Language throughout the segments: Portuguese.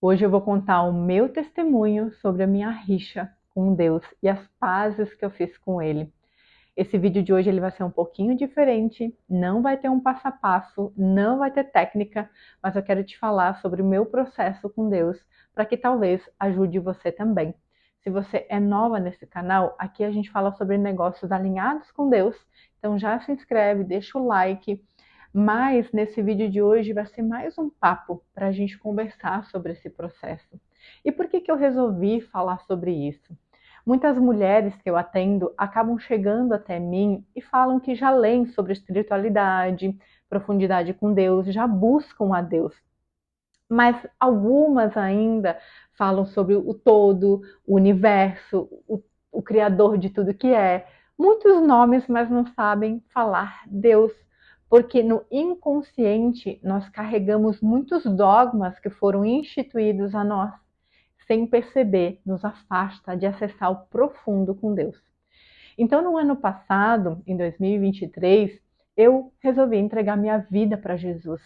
Hoje eu vou contar o meu testemunho sobre a minha rixa com Deus e as pazes que eu fiz com Ele. Esse vídeo de hoje ele vai ser um pouquinho diferente, não vai ter um passo a passo, não vai ter técnica, mas eu quero te falar sobre o meu processo com Deus, para que talvez ajude você também. Se você é nova nesse canal, aqui a gente fala sobre negócios alinhados com Deus, então já se inscreve, deixa o like. Mas nesse vídeo de hoje vai ser mais um papo para a gente conversar sobre esse processo. E por que eu resolvi falar sobre isso? Muitas mulheres que eu atendo acabam chegando até mim e falam que já leem sobre espiritualidade, profundidade com Deus, já buscam a Deus. Mas algumas ainda falam sobre o todo, o universo, o criador de tudo que é. Muitos nomes, mas não sabem falar Deus, porque no inconsciente nós carregamos muitos dogmas que foram instituídos a nós sem perceber, nos afasta de acessar o profundo com Deus. Então, no ano passado, em 2023, eu resolvi entregar minha vida para Jesus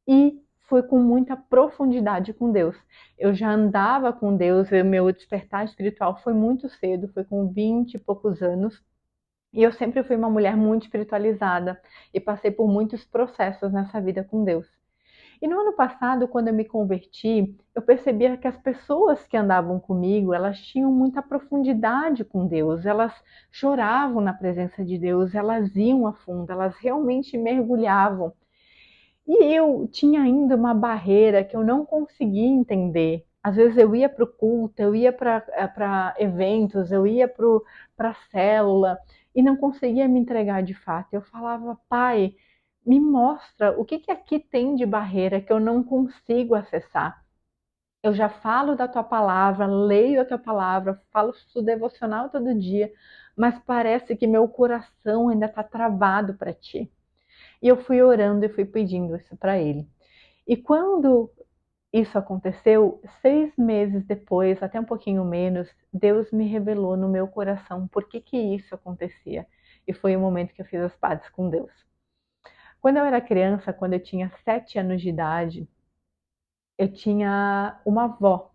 e foi com muita profundidade com Deus. Eu já andava com Deus, o meu despertar espiritual foi muito cedo, foi com 20 e poucos anos. E eu sempre fui uma mulher muito espiritualizada e passei por muitos processos nessa vida com Deus. E no ano passado, quando eu me converti, eu percebia que as pessoas que andavam comigo, elas tinham muita profundidade com Deus, elas choravam na presença de Deus, elas iam a fundo, elas realmente mergulhavam. E eu tinha ainda uma barreira que eu não conseguia entender. Às vezes eu ia para o culto, eu ia para eventos, eu ia para a célula e não conseguia me entregar de fato. Eu falava, pai, me mostra o que aqui tem de barreira que eu não consigo acessar. Eu já falo da tua palavra, leio a tua palavra, falo do devocional todo dia, mas parece que meu coração ainda está travado para ti. E eu fui orando e fui pedindo isso para ele. E quando isso aconteceu, 6 meses depois, até um pouquinho menos, Deus me revelou no meu coração por que isso acontecia. E foi o momento que eu fiz as pazes com Deus. Quando eu era criança, quando eu tinha 7 anos de idade, eu tinha uma avó.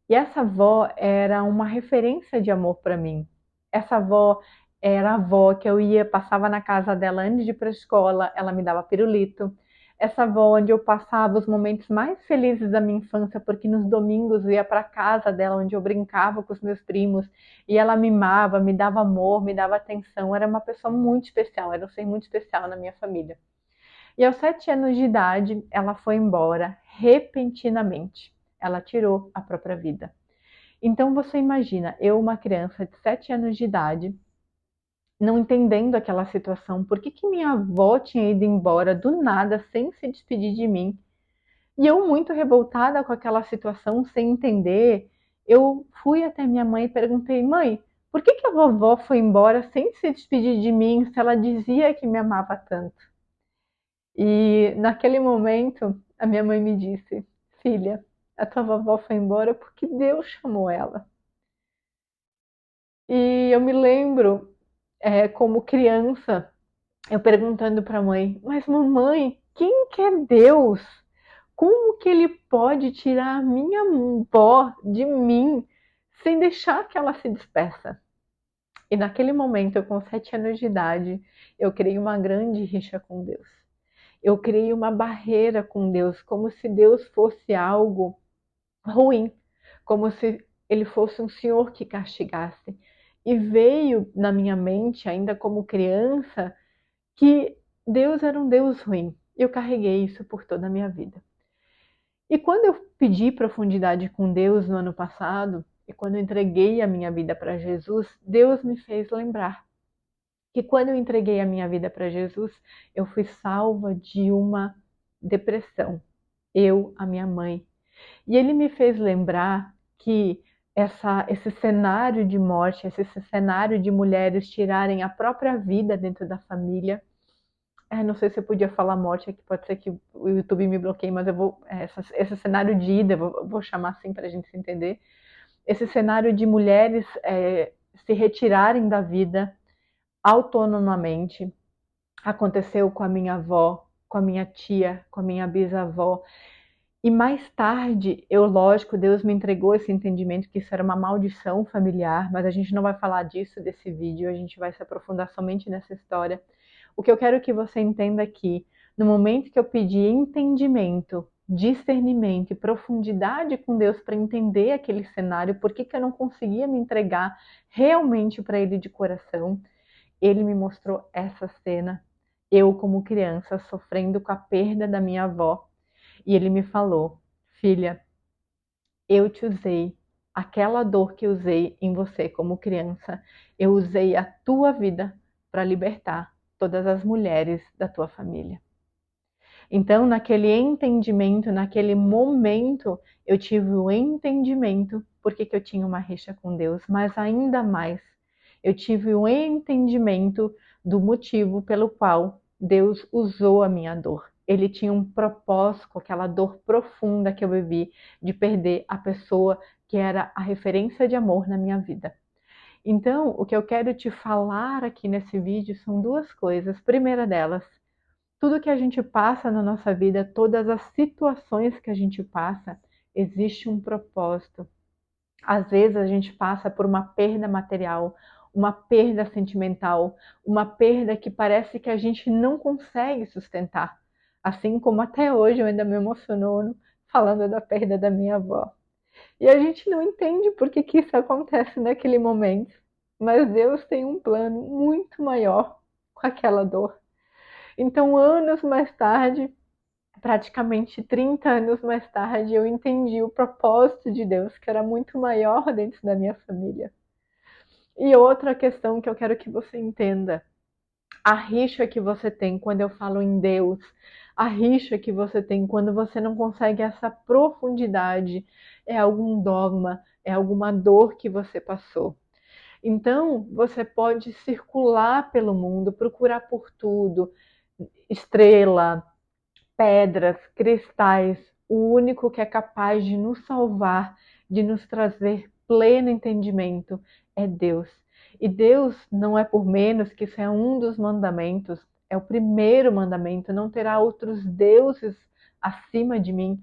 E essa avó era uma referência de amor para mim. Essa avó era a avó que eu ia, passava na casa dela antes de ir para a escola, ela me dava pirulito. Essa avó onde eu passava os momentos mais felizes da minha infância, porque nos domingos eu ia para a casa dela, onde eu brincava com os meus primos, e ela me mimava, me dava amor, me dava atenção. Era uma pessoa muito especial, era um ser muito especial na minha família. E aos 7 anos de idade, ela foi embora repentinamente. Ela tirou a própria vida. Então você imagina, eu, uma criança de 7 anos de idade, não entendendo aquela situação, por que minha avó tinha ido embora do nada, sem se despedir de mim? E eu, muito revoltada com aquela situação, sem entender, eu fui até minha mãe e perguntei, mãe, por que a vovó foi embora sem se despedir de mim, se ela dizia que me amava tanto? E naquele momento, a minha mãe me disse, filha, a tua vovó foi embora porque Deus chamou ela. E eu me lembro, como criança, eu perguntando para a mãe, mas mamãe, quem que é Deus? Como que ele pode tirar a minha avó de mim sem deixar que ela se despeça? E naquele momento, eu com 7 anos de idade, eu criei uma grande rixa com Deus. Eu criei uma barreira com Deus, como se Deus fosse algo ruim, como se ele fosse um senhor que castigasse. E veio na minha mente, ainda como criança, que Deus era um Deus ruim. Eu carreguei isso por toda a minha vida. E quando eu pedi profundidade com Deus no ano passado, e quando eu entreguei a minha vida para Jesus, Deus me fez lembrar que quando eu entreguei a minha vida para Jesus, eu fui salva de uma depressão. Eu, a minha mãe. E ele me fez lembrar que esse cenário de morte, esse cenário de mulheres tirarem a própria vida dentro da família. Não sei se eu podia falar morte aqui, pode ser que o YouTube me bloqueie, mas eu vou. Esse cenário de ida, vou chamar assim para a gente se entender. Esse cenário de mulheres se retirarem da vida autonomamente. Aconteceu com a minha avó, com a minha tia, com a minha bisavó. E mais tarde, lógico, Deus me entregou esse entendimento que isso era uma maldição familiar, mas a gente não vai falar disso desse vídeo, a gente vai se aprofundar somente nessa história. O que eu quero que você entenda aqui, no momento que eu pedi entendimento, discernimento e profundidade com Deus para entender aquele cenário, por que eu não conseguia me entregar realmente para Ele de coração, Ele me mostrou essa cena, eu como criança sofrendo com a perda da minha avó, e Ele me falou: filha, eu te usei, aquela dor que usei em você como criança, eu usei a tua vida para libertar todas as mulheres da tua família. Então, naquele entendimento, naquele momento, eu tive o entendimento porque que eu tinha uma rixa com Deus, mas ainda mais, eu tive o entendimento do motivo pelo qual Deus usou a minha dor. Ele tinha um propósito com aquela dor profunda que eu vivi de perder a pessoa que era a referência de amor na minha vida. Então, o que eu quero te falar aqui nesse vídeo são duas coisas. Primeira delas, tudo que a gente passa na nossa vida, todas as situações que a gente passa, existe um propósito. Às vezes a gente passa por uma perda material, uma perda sentimental, uma perda que parece que a gente não consegue sustentar. Assim como até hoje eu ainda me emociono falando da perda da minha avó. E a gente não entende por que isso acontece naquele momento. Mas Deus tem um plano muito maior com aquela dor. Então, anos mais tarde, praticamente 30 anos mais tarde, eu entendi o propósito de Deus, que era muito maior dentro da minha família. E outra questão que eu quero que você entenda, a rixa que você tem quando eu falo em Deus, a rixa que você tem quando você não consegue essa profundidade, é algum dogma, é alguma dor que você passou. Então, você pode circular pelo mundo, procurar por tudo, estrela, pedras, cristais, o único que é capaz de nos salvar, de nos trazer pleno entendimento é Deus. E Deus não é por menos que isso é um dos mandamentos, é o primeiro mandamento, não terá outros deuses acima de mim.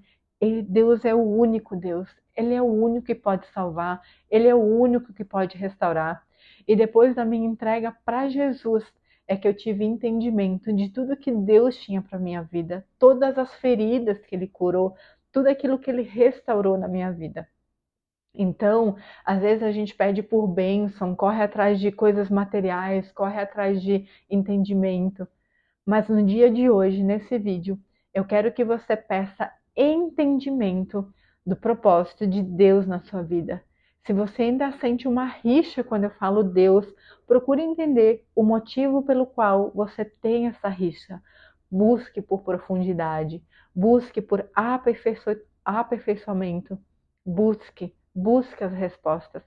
Deus é o único Deus, Ele é o único que pode salvar, Ele é o único que pode restaurar. E depois da minha entrega para Jesus, é que eu tive entendimento de tudo que Deus tinha para minha vida, todas as feridas que Ele curou, tudo aquilo que Ele restaurou na minha vida. Então, às vezes a gente pede por bênção, corre atrás de coisas materiais, corre atrás de entendimento. Mas no dia de hoje, nesse vídeo, eu quero que você peça entendimento do propósito de Deus na sua vida. Se você ainda sente uma rixa quando eu falo Deus, procure entender o motivo pelo qual você tem essa rixa. Busque por profundidade, busque por aperfeiçoamento, busque as respostas,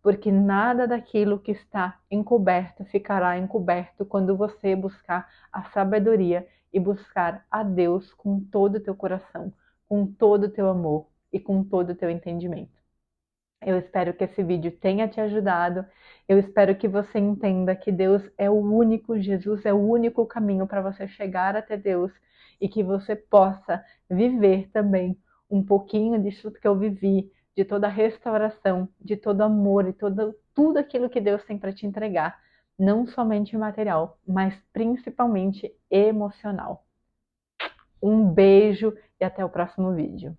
porque nada daquilo que está encoberto ficará encoberto quando você buscar a sabedoria e buscar a Deus com todo o teu coração, com todo o teu amor e com todo o teu entendimento. Eu espero que esse vídeo tenha te ajudado. Eu espero que você entenda que Deus é o único, Jesus é o único caminho para você chegar até Deus e que você possa viver também um pouquinho disso que eu vivi, de toda a restauração, de todo amor e tudo aquilo que Deus tem para te entregar, não somente material, mas principalmente emocional. Um beijo e até o próximo vídeo.